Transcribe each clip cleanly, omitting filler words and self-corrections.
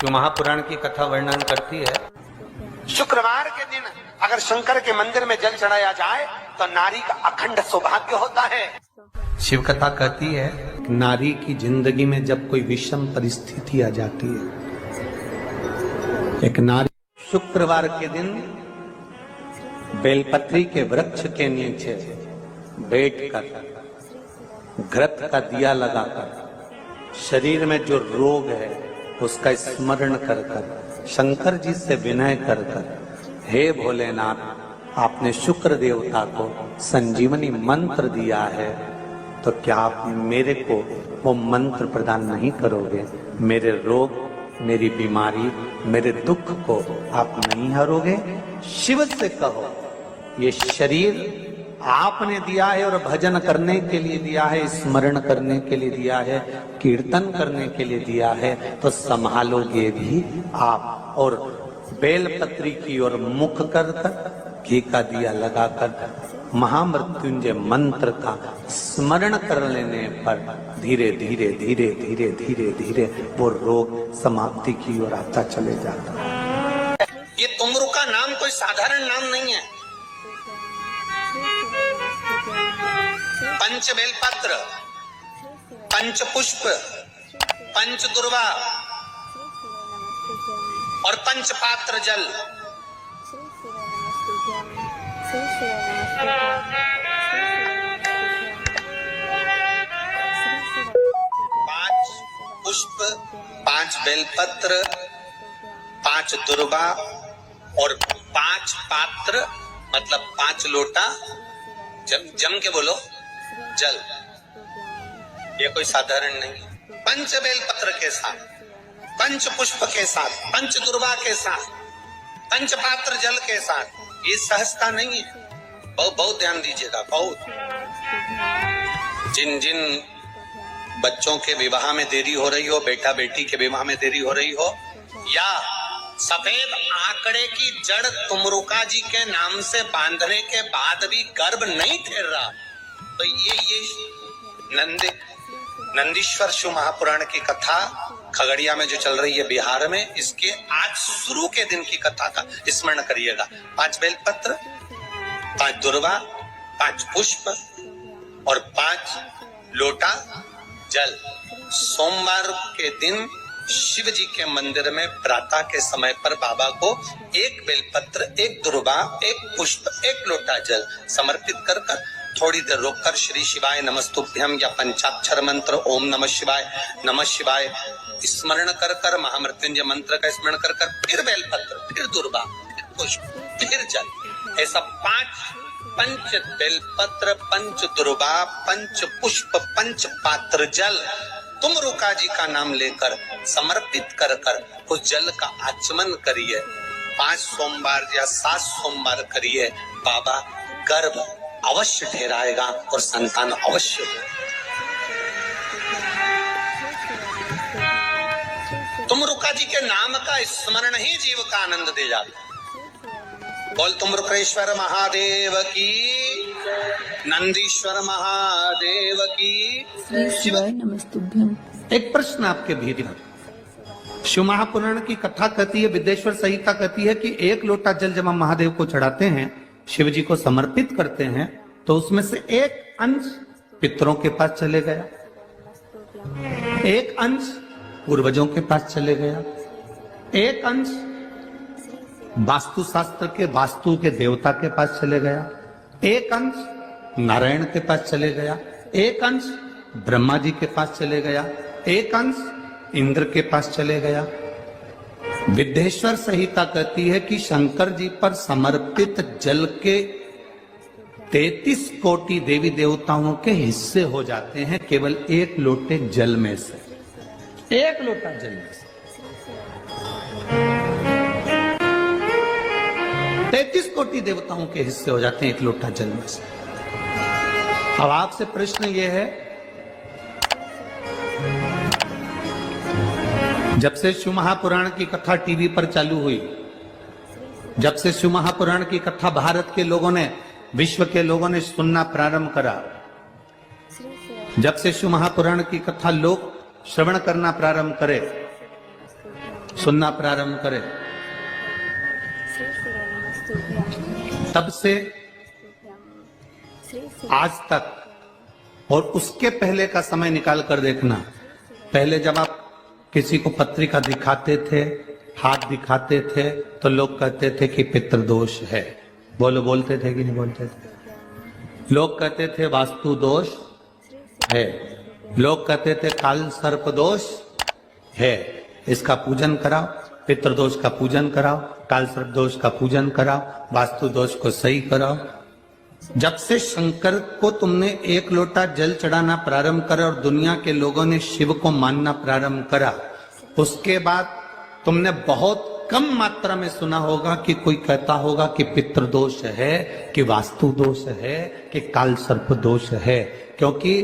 जो महापुराण की कथा वर्णन करती है, शुक्रवार के दिन अगर शंकर के मंदिर में जल चढ़ाया जाए तो नारी का अखंड सौभाग्य होता है। शिव कथा कहती है नारी की जिंदगी में जब कोई विषम परिस्थिति आ जाती है, एक नारी शुक्रवार के दिन बेलपत्री के वृक्ष के नीचे बैठकर घृत का दिया लगाकर शरीर में जो रोग है उसका स्मरण कर कर शंकर जी से विनय कर कर, हे भोलेनाथ आपने शुक्र देवता को संजीवनी मंत्र दिया है, तो क्या आप मेरे को वो मंत्र प्रदान नहीं करोगे? मेरे रोग, मेरी बीमारी, मेरे दुख को आप नहीं हरोगे? शिव से कहो ये शरीर आपने दिया है और भजन करने के लिए दिया है, स्मरण करने के लिए दिया है, कीर्तन करने के लिए दिया है, तो संभालोगे भी आप। और बेलपत्री की ओर मुख कर घी का दिया लगाकर महामृत्युंजय मंत्र का स्मरण कर लेने पर धीरे धीरे धीरे धीरे धीरे धीरे वो रोग समाप्ति की ओर आता चले जाता है। ये तुमरू का नाम कोई साधारण नाम नहीं है। पंच बेलपत्र, पंच पुष्प, पंच दुर्वा और पंच पात्र जल, पांच पुष्प, पांच बेलपत्र, पांच दुर्वा और पांच पात्र मतलब 5 लोटा जम के बोलो जल। ये कोई साधारण नहीं। पंच बेलपत्र के साथ, पंच पुष्प के साथ, पंच दुर्वा के साथ, पंच पात्र जल के साथ, ये सहजता नहीं है। बहुत ध्यान दीजिएगा। बहुत जिन जिन बच्चों के विवाह में देरी हो रही हो, बेटा बेटी के विवाह में देरी हो रही हो, या सफेद आंकड़े की जड़ तुमरुका जी के नाम से बांधने के बाद भी गर्भ नहीं ठहर रहा, तो ये नंदीश्वर शिव महापुराण की कथा खगड़िया में जो चल रही है बिहार में, इसके आज शुरू के दिन की कथा का स्मरण करिएगा। 5 बेलपत्र, 5 दुर्वा, 5 पुष्प और 5 लोटा जल। सोमवार के दिन शिव जी के मंदिर में प्रातः के समय पर बाबा को 1 बेलपत्र, 1 दुर्वा, 1 पुष्प, 1 लोटा जल समर्पित कर कर थोड़ी देर रोककर श्री शिवाय नमस्तुभ्यम या पंचाक्षर मंत्र ओम नमः शिवाय स्मरण कर कर महामृत्युंजय मंत्र का स्मरण कर कर फिर बेलपत्र, फिर दुर्वा, फिर पुष्प, फिर जल, ऐसा 5 पंच बेलपत्र, पंच दुर्वा, पंच पुष्प, पंच पात्र जल तुमरुका जी का नाम लेकर समर्पित कर कर उस जल का आचमन करिए। 5 सोमवार या 7 सोमवार करिए, बाबा गर्भ अवश्य ठहराएगा और संतान अवश्य हो। तुमरुका जी के नाम का स्मरण ही जीव का आनंद दे जाता। बोल तुमरुकेश्वर महादेव की, नंदीश्वर महादेव की। शिवाय नमस्तुभ्यम। एक प्रश्न आपके भीतर, शिव महापुराण की कथा कहती है, विदेश्वर संहिता कहती है कि 1 लोटा जल जब हम महादेव को चढ़ाते हैं, शिव जी को समर्पित करते हैं, तो उसमें से 1 अंश पितरों के पास चले गया, 1 अंश पूर्वजों के पास चले गया, 1 अंश वास्तु शास्त्र के वास्तु के देवता के पास चले गया, 1 अंश नारायण के पास चले गया, 1 अंश ब्रह्मा जी के पास चले गया, 1 अंश इंद्र के पास चले गया। विदेश्वर संहिता कहती है कि शंकर जी पर समर्पित जल के 33 कोटि देवी देवताओं के हिस्से हो जाते हैं केवल 1 लोटे जल में से, 1 लोटा जल में से 33 कोटि देवताओं के हिस्से हो जाते हैं 1 लोटा जल में से। अब आपसे प्रश्न यह है, जब से शिव महापुराण की कथा टीवी पर चालू हुई, जब से शिव महापुराण की कथा भारत के लोगों ने, विश्व के लोगों ने सुनना प्रारंभ करा, जब से शिव महापुराण की कथा लोग श्रवण करना प्रारंभ करे, सुनना प्रारंभ करें। तब से आज तक और उसके पहले का समय निकाल कर देखना। पहले जब आप किसी को पत्रिका दिखाते थे, हाथ दिखाते थे, तो लोग कहते थे कि पितृदोष है। बोलते थे कि नहीं बोलते थे? लोग कहते थे वास्तु दोष है, लोग कहते थे काल सर्प दोष है। इसका पूजन कराओ, पितृदोष का पूजन कराओ, काल सर्प दोष का पूजन कराओ, वास्तु दोष को सही कराओ। जब से शंकर को तुमने एक लोटा जल चढ़ाना प्रारंभ करा और दुनिया के लोगों ने शिव को मानना प्रारंभ करा, उसके बाद तुमने बहुत कम मात्रा में सुना होगा कि कोई कहता होगा कि पितृदोष है, कि वास्तु दोष है, कि काल सर्प दोष है। क्योंकि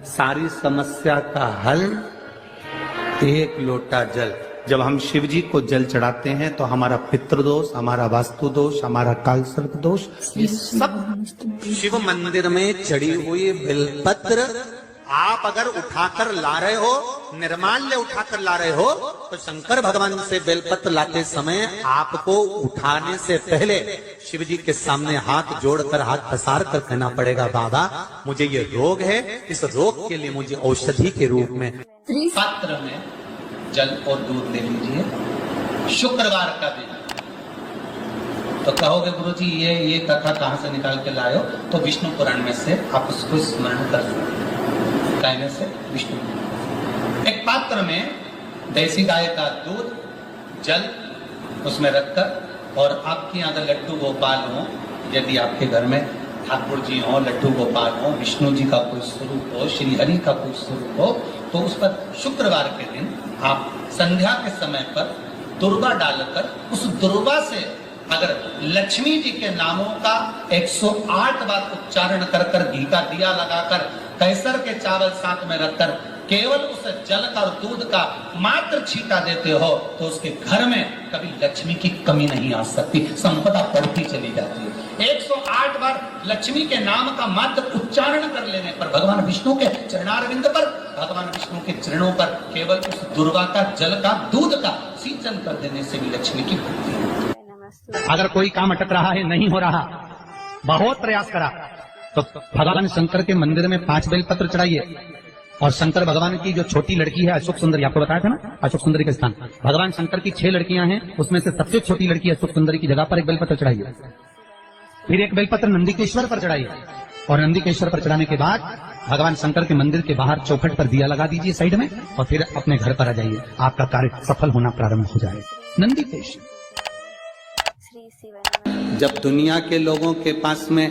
सारी समस्या का हल एक लोटा जल। जब हम शिव जी को जल चढ़ाते हैं तो हमारा पितृदोष, हमारा वास्तु दोष, हमारा काल सर्प दोष, ये सब शिव मंदिर में चढ़ी हुई बेलपत्र आप अगर उठाकर ला रहे हो, निर्माल्य उठाकर ला रहे हो, तो शंकर भगवान से बेलपत्र लाते समय आपको उठाने से पहले शिव जी के सामने हाथ जोड़कर, हाथ पसार कर कहना पड़ेगा, बाबा मुझे ये रोग है, इस रोग के लिए मुझे औषधि के रूप में पात्र में जल और दूध ले लीजिए। शुक्रवार का दिन तो कहोगे गुरुजी ये कथा कहां से निकाल के लाए हो? तो विष्णु पुराण में से आप उसको स्मरण कर सकते, कहने से विष्णु। एक पात्र में देसी गाय का दूध, जल उसमें रखकर, और आपके यहाँ अगर लड्डू गोपाल हो, यदि आपके घर में ठाकुर जी हो, लड्डू गोपाल हो, विष्णु जी का कोई स्वरूप हो, श्री हरि का कोई स्वरूप हो, तो उस पर शुक्रवार के दिन आप संध्या के समय पर दुर्वा डालकर, उस दुर्वा से अगर लक्ष्मी जी के नामों का 108 बार उच्चारण कर कर, घी का दिया लगाकर, कैसर के चावल साथ में रखकर केवल उस जल का और दूध का मात्र छींटा देते हो, तो उसके घर में कभी लक्ष्मी की कमी नहीं आ सकती, संपदा बढ़ती चली जाती है। 108 बार लक्ष्मी के नाम का मात्र उच्चारण कर लेने पर, भगवान विष्णु के चरणारविंद पर, भगवान विष्णु के चरणों पर केवल उस दुर्वा का, जल का, दूध का सिंचन कर देने से भी लक्ष्मी की वृद्धि होती है। अगर कोई काम अटक रहा है, नहीं हो रहा, बहुत प्रयास करा, तो भगवान शंकर के मंदिर में 5 बेलपत्र चढ़ाइए। और शंकर भगवान की जो छोटी लड़की है अशोक सुंदरी, आपको बताया था ना अशोक सुंदरी का स्थान, भगवान शंकर की 6 लड़कियां हैं, उसमें से सबसे छोटी लड़की अशोक सुंदरी की जगह पर एक बेलपत्र चढ़ाइए। फिर एक बेलपत्र नंदीकेश्वर पर चढ़ाइए, और नंदीकेश्वर पर चढ़ाने के बाद भगवान शंकर के मंदिर के बाहर चौखट पर दिया लगा दीजिए साइड में, और फिर अपने घर पर आ जाइए, आपका कार्य सफल होना प्रारंभ हो जाए। नंदीकेश्वर। जब दुनिया के लोगों के पास में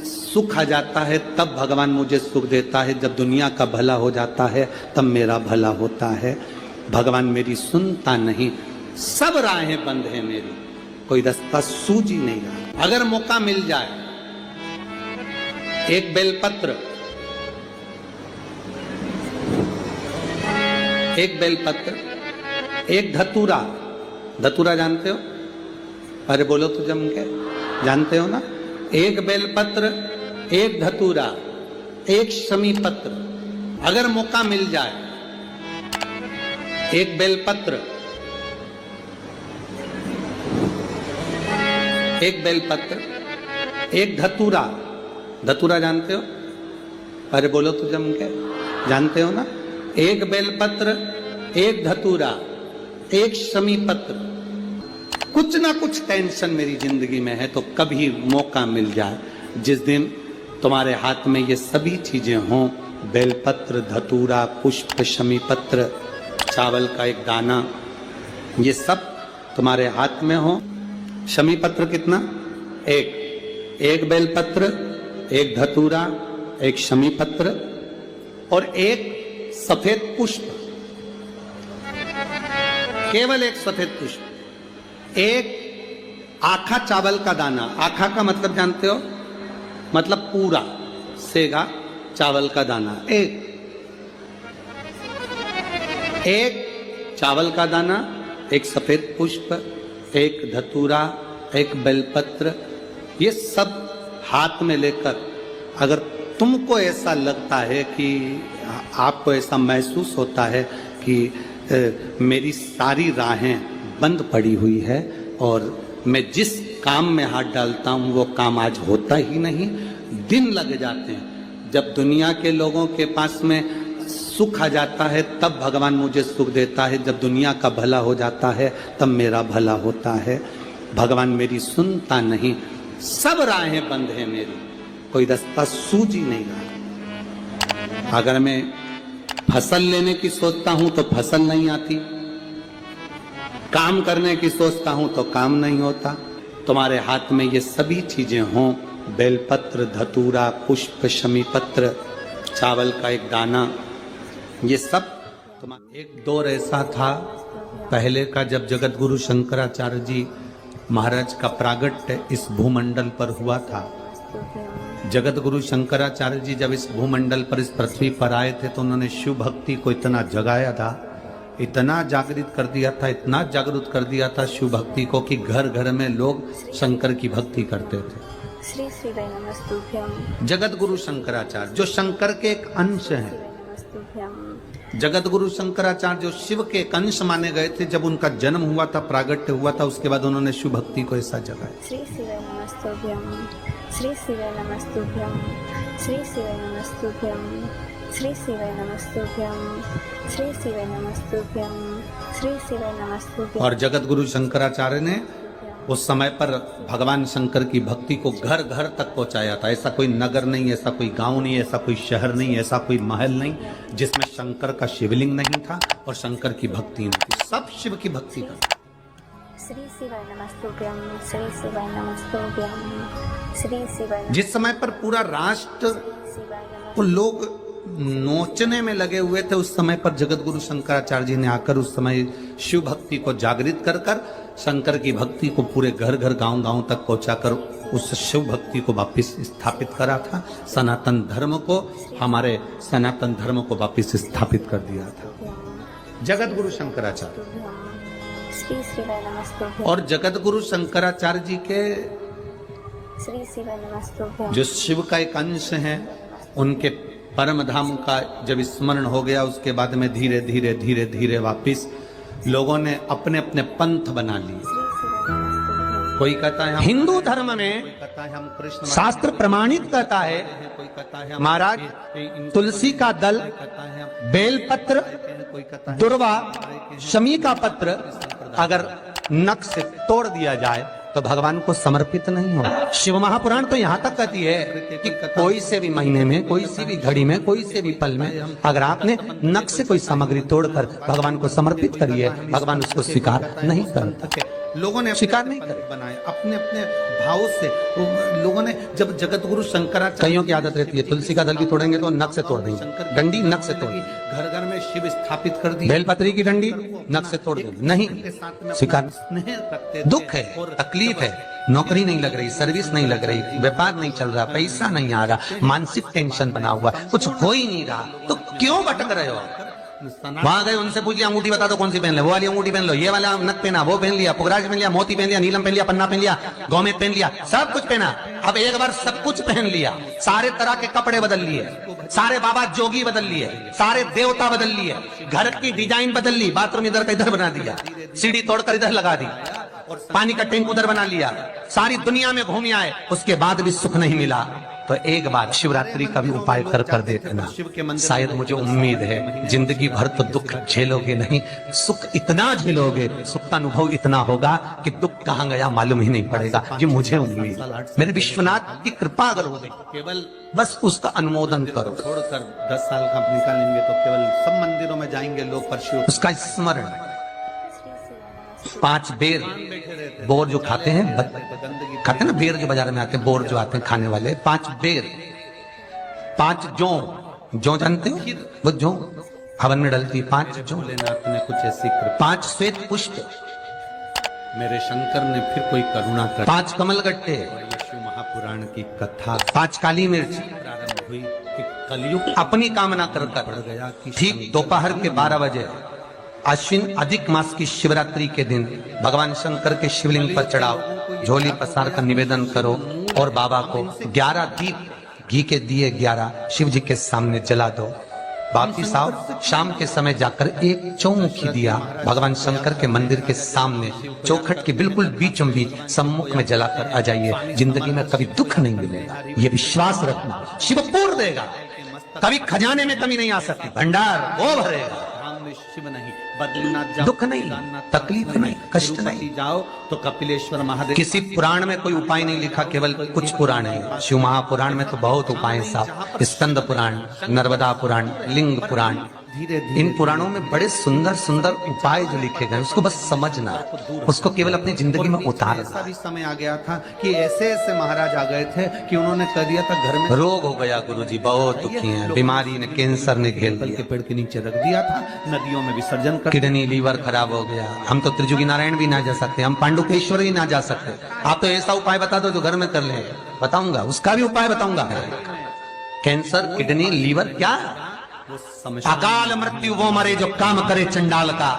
सुख आ जाता है तब भगवान मुझे सुख देता है, जब दुनिया का भला हो जाता है तब मेरा भला होता है। भगवान मेरी सुनता नहीं, सब राहें बंद है मेरी, कोई रास्ता सूझ ही नहीं रहा। अगर मौका मिल जाए, एक बेलपत्र, एक बेलपत्र, एक धतूरा, धतूरा जानते हो? अरे बोलो तो जम के, जानते हो ना? एक बेलपत्र, एक धतूरा, एक शमी पत्र, अगर मौका मिल जाए, एक बेलपत्र, एक बेलपत्र, एक धतूरा, धतूरा जानते हो? अरे बोलो तो जम के, जानते हो ना? एक बेलपत्र, एक धतूरा, एक शमी पत्र। कुछ ना कुछ टेंशन मेरी जिंदगी में है, तो कभी मौका मिल जाए, जिस दिन तुम्हारे हाथ में ये सभी चीजें हों, बेलपत्र, धतूरा, पुष्प, शमी पत्र, चावल का एक दाना, ये सब तुम्हारे हाथ में हो। शमी पत्र कितना? एक बेलपत्र, एक धतूरा, एक शमी पत्र और एक सफेद पुष्प, केवल एक सफेद पुष्प, एक आखा चावल का दाना। आखा का मतलब जानते हो? मतलब पूरा सेगा चावल का दाना। एक चावल का दाना, एक सफेद पुष्प, एक धतूरा, एक बेलपत्र, ये सब हाथ में लेकर, अगर तुमको ऐसा लगता है कि आपको ऐसा महसूस होता है कि मेरी सारी राहें बंद पड़ी हुई है और मैं जिस काम में हाथ डालता हूँ वो काम आज होता ही नहीं। दिन लग जाते हैं। जब दुनिया के लोगों के पास में सुख आ जाता है तब भगवान मुझे सुख देता है, जब दुनिया का भला हो जाता है तब मेरा भला होता है। भगवान मेरी सुनता नहीं, सब राहें बंद है मेरी, कोई रास्ता सूझ ही नहीं रहा। अगर मैं फसल लेने की सोचता हूं तो फसल नहीं आती, काम करने की सोचता हूं तो काम नहीं होता। तुम्हारे हाथ में ये सभी चीजें हों, बेलपत्र, धतूरा, पुष्प, शमी पत्र, चावल का एक दाना, ये सब तुम्हारा। एक दौर ऐसा था पहले का, जब जगत गुरु शंकराचार्य जी महाराज का प्रागट्य इस भूमंडल पर हुआ था। जगत गुरु शंकराचार्य जी जब इस भूमंडल पर, इस पृथ्वी पर आए थे तो उन्होंने शिव भक्ति को इतना जगाया था, इतना जागृत कर दिया था, इतना जागृत कर दिया था शिव भक्ति को कि घर घर में लोग शंकर की भक्ति करते थे। श्री शिवाय नमस्तुभ्यं। जगत गुरु शंकराचार्य जो शंकर के एक अंश हैं, जगत गुरु शंकराचार्य जो शिव के एक अंश माने गए थे, जब उनका जन्म हुआ था, प्रागट्य हुआ था, उसके बाद उन्होंने शिव भक्ति को ऐसा जगाया। श्री शिवाय नमस्तुभ्यं। श्री शिवाय नमस्तुभ्यं। श्री शिवाय नमस्तुभ्यं। श्री शिवाय नमस्तुभ्यं। श्री शिवाय नमस्तुभ्यं। श्री शिवाय नमस्तुभ्यं। और जगत गुरु शंकराचार्य ने उस समय पर भगवान शंकर की भक्ति को घर घर तक पहुंचाया था। ऐसा कोई नगर नहीं, ऐसा कोई गांव नहीं, ऐसा कोई शहर नहीं, ऐसा कोई महल नहीं जिसमें शंकर का शिवलिंग नहीं था और शंकर की भक्ति नहीं थी। सब शिव की भक्ति करते। श्री शिवाय नमस्तुभ्यं। श्री शिवाय नमस्तुभ्यं। श्री शिवाय। जिस समय पर पूरा राष्ट्र को लोग नोचने में लगे हुए थे, उस समय पर जगत गुरु शंकराचार्य जी ने आकर उस समय शिव भक्ति को जागृत कर कर शंकर की भक्ति को पूरे घर घर गांव गांव तक पहुंचाकर उस शिव भक्ति को वापस स्थापित करा था। सनातन धर्म को, हमारे सनातन धर्म को वापस स्थापित कर दिया था जगत गुरु शंकराचार्य। श्री शिवाय नमस्तुभ्यं। और जगत गुरु शंकराचार्य जी के श्री शिवाय नमस्तुभ्यं। जो शिव का एक अंश है, उनके परम धाम का जब स्मरण हो गया, उसके बाद में धीरे धीरे धीरे धीरे वापिस लोगों ने अपने अपने पंथ बना लिए। कोई कहता है हिंदू धर्म में, शास्त्र प्रमाणित कहता है महाराज तुलसी का दल, बेलपत्र, दुर्वा, शमी का पत्र अगर नख से तोड़ दिया जाए तो भगवान को समर्पित नहीं हो। शिव महापुराण तो यहाँ तक कहती है कि कोई से भी महीने में, कोई सी भी घड़ी में, कोई से भी पल में अगर आपने नख से कोई सामग्री तोड़कर भगवान को समर्पित करी है, भगवान उसको स्वीकार नहीं करते। लोगों ने स्वीकार नहीं कर बनाए अपने अपने भाव से। लोगों ने जब जगत गुरु शंकराचार्य, कईयों की आदत रहती है तुलसी का दल भी तोड़ेंगे तो नख से तोड़ देंगे, डंडी नख से तोड़, घर घर में शिव स्थापित कर दी, बेलपत्री की डंडी नख से तोड़ देंगे, नहीं स्वीकार। दुख है, तकलीफ है, नौकरी नहीं लग रही, सर्विस नहीं लग रही, व्यापार नहीं चल रहा, पैसा नहीं आ रहा, मानसिक टेंशन बना हुआ, कुछ हो ही नहीं रहा, तो क्यों भटक रहे हो? वहां गए, उनसे पूछ लिया अंगूठी बता दो कौन सी पहन ले, वो वाली अंगूठी पहन लो, ये वाला नथ पहना, वो पहन लिया, पुगराज पहन लिया, मोती पहन लिया, नीलम पहन लिया, पन्ना पहन लिया, गौमेद पहन लिया, सब कुछ पहना। अब एक बार सब कुछ पहन लिया, सारे तरह के कपड़े बदल लिए, सारे बाबा जोगी बदल लिए, सारे देवता बदल लिए, घर की डिजाइन बदल ली, बाथरूम इधर का इधर बना दिया, सीढ़ी तोड़कर इधर लगा दी, पानी का टैंक उधर बना लिया, सारी दुनिया में घूम आए, उसके बाद भी सुख नहीं मिला। तो एक बार शिवरात्रि का भी उपाय कर कर देखना, शायद मुझे उम्मीद है जिंदगी भर तो दुख झेलोगे नहीं, सुख इतना झेलोगे, सुख का अनुभव इतना होगा कि दुख कहाँ गया मालूम ही नहीं पड़ेगा। ये मुझे उम्मीद, मेरे विश्वनाथ की कृपा अगर हो गई, केवल बस उसका अनुमोदन करो। छोड़कर 10 साल का निकालेंगे तो केवल सब मंदिरों में जाएंगे लोग, पर उसका स्मरण 5 बेर बोर जो खाते हैं ना, बेर जो बाजार में आते हैं, बोर जो आते हैं खाने वाले, 5 बेर, 5 जौ जानते हो, वो जौ हवन में डलती, 5 जौ लेना अपने कुछ ऐसी, 5 श्वेत पुष्प, मेरे शंकर ने फिर कोई करुणा कर, 5 कमल गट्टे, शिव महापुराण की कथा, 5 काली मिर्च प्रारंभ हुई कि कलयुग अपनी कामना कर गया। ठीक दोपहर के 12 बजे अश्विन अधिक मास की शिवरात्रि के दिन भगवान शंकर के शिवलिंग पर चढ़ाओ, झोली पसार का निवेदन करो और बाबा को 11 दीप, घी के दिए 11 शिव जी के सामने जला दो। बाकी साहब शाम के समय जाकर एक चौमुखी दिया भगवान शंकर के मंदिर के सामने चौखट के बिल्कुल बीचों बीच सम्मुख में जलाकर आ जाइए। जिंदगी में कभी दुख नहीं मिलेगा, ये विश्वास रखना। शिव पूर्ण देगा, कभी खजाने में कमी नहीं आ सकती, भंडार वो भरेगा। शिव नहीं, बद्रीनाथ जाओ, दुख नहीं, तकलीफ नहीं, कष्ट नहीं। जाओ तो कपिलेश्वर महादेव। किसी पुराण में कोई उपाय नहीं लिखा, केवल कुछ पुराण है। शिव महापुराण में तो बहुत उपाय साहब, स्कंद पुराण, नर्मदा पुराण, लिंग पुराण, धीरे इन पुराणों में बड़े सुंदर सुंदर उपाय जो लिखे गए, उसको बस समझना, उसको केवल अपनी जिंदगी में उतारना। ऐसा भी समय आ गया था कि ऐसे ऐसे महाराज आ गए थे कि उन्होंने कह दिया था घर में रोग हो गया गुरुजी, बहुत दुखी हैं, बीमारी ने, कैंसर ने घेर पीपल के लिया, पेड़ के नीचे रख दिया था, नदियों में विसर्जन कर। किडनी लीवर खराब हो गया। हम तो त्रिजुगी नारायण भी ना जा सकते, हम पांडुकेश्वर भी ना जा सकते। आप तो ऐसा उपाय बता दो जो घर में कर ले, बताऊंगा, उसका भी उपाय बताऊंगा। कैंसर, किडनी, लीवर, क्या वो समझ अकाल मृत्यु वो मरे जो काम करे चंडाल का,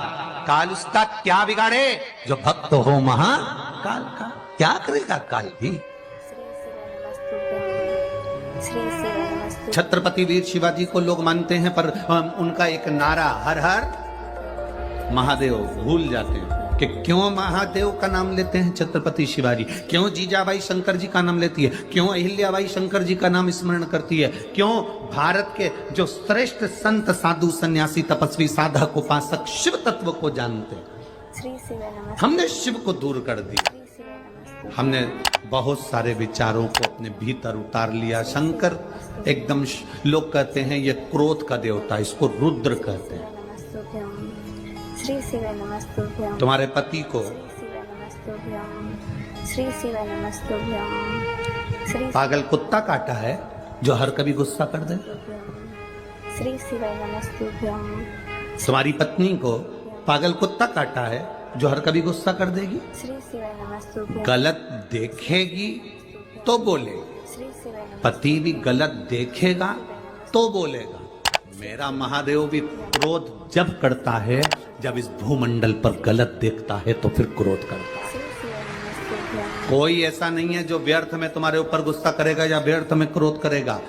काल उसका क्या बिगाड़े जो भक्त हो महाकाल का। क्या करेगा काल भी। श्री शिव नमस्तुभ्यं। छत्रपति वीर शिवाजी को लोग मानते हैं, पर उनका एक नारा हर हर महादेव भूल जाते हैं कि क्यों महादेव का नाम लेते हैं छत्रपति शिवाजी, क्यों जीजाबाई शंकर जी का नाम लेती है, क्यों अहिल्याबाई शंकर जी का नाम स्मरण करती है, क्यों भारत के जो श्रेष्ठ संत साधु सन्यासी तपस्वी साधक उपासक शिव तत्व को जानते हैं। श्री शिव नमस्तुभ्यं। हमने शिव को दूर कर दिया, श्री शिव नमस्तुभ्यं। हमने बहुत सारे विचारों को अपने भीतर उतार लिया। शंकर एकदम लोग कहते हैं ये क्रोध का देवता, इसको रुद्र कहते हैं। नमस्तुभ्यं। श्री शिव नमस्तुभ्यं। तुम्हारे पति को शिव नमस्तुभ्यं। श्री शिव नमस्तुभ्यं। श्री पागल कुत्ता काटा है जो हर कभी गुस्सा कर दे। श्री शिव नमस्तुभ्यं। तुम्हारी पत्नी को पागल कुत्ता काटा है जो हर कभी गुस्सा कर देगी, श्री शिव नमस्तुभ्यं। गलत देखेगी तो बोलेगी। श्री शिव नमस्तुभ्यं। पति भी गलत देखेगा तो बोलेगा। मेरा महादेव भी क्रोध जब करता है, जब इस भूमंडल पर गलत देखता है तो फिर क्रोध करता है। श्री शिव नमस्तुभ्यं। कोई ऐसा नहीं है जो व्यर्थ में तुम्हारे ऊपर गुस्सा करेगा या व्यर्थ में क्रोध करेगा।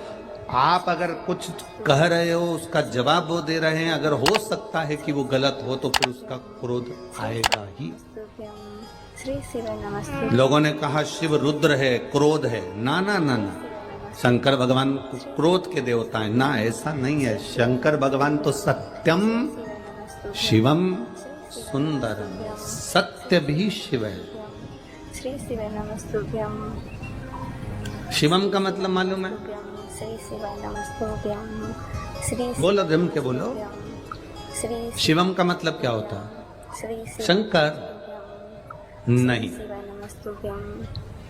आप अगर कुछ कह रहे हो, उसका जवाब वो दे रहे हैं, अगर हो सकता है कि वो गलत हो तो फिर उसका क्रोध आएगा ही। श्री शिव नमस्तुभ्यं। लोगों ने कहा शिव रुद्र है, क्रोध है। ना ना ना ना, शंकर भगवान क्रोध के देवता है ना, ऐसा नहीं है। शंकर भगवान तो सत्यम शिवम सुंदरम, सत्य भी शिव है। श्री शिव नमस्तुभ्यं। शिवम का मतलब मालूम है? श्री शिव नमस्तुभ्यं। श्री बोलो, जम के बोलो। श्री शिवम का मतलब क्या होता है? श्री शिव शंकर नहीं, शिव नमस्तुभ्यं।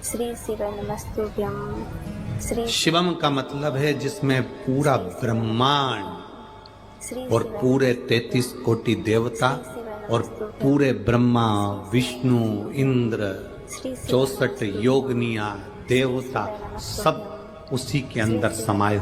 श्री शिव नमस्तुभ्यं। श्री शिवम का मतलब है जिसमें पूरा ब्रह्मांड श्री और शिव पूरे 33 कोटि देवता और पूरे ब्रह्मा विष्णु इंद्र श्री शिव 64 योगनिया देवता सब उसी के अंदर समाये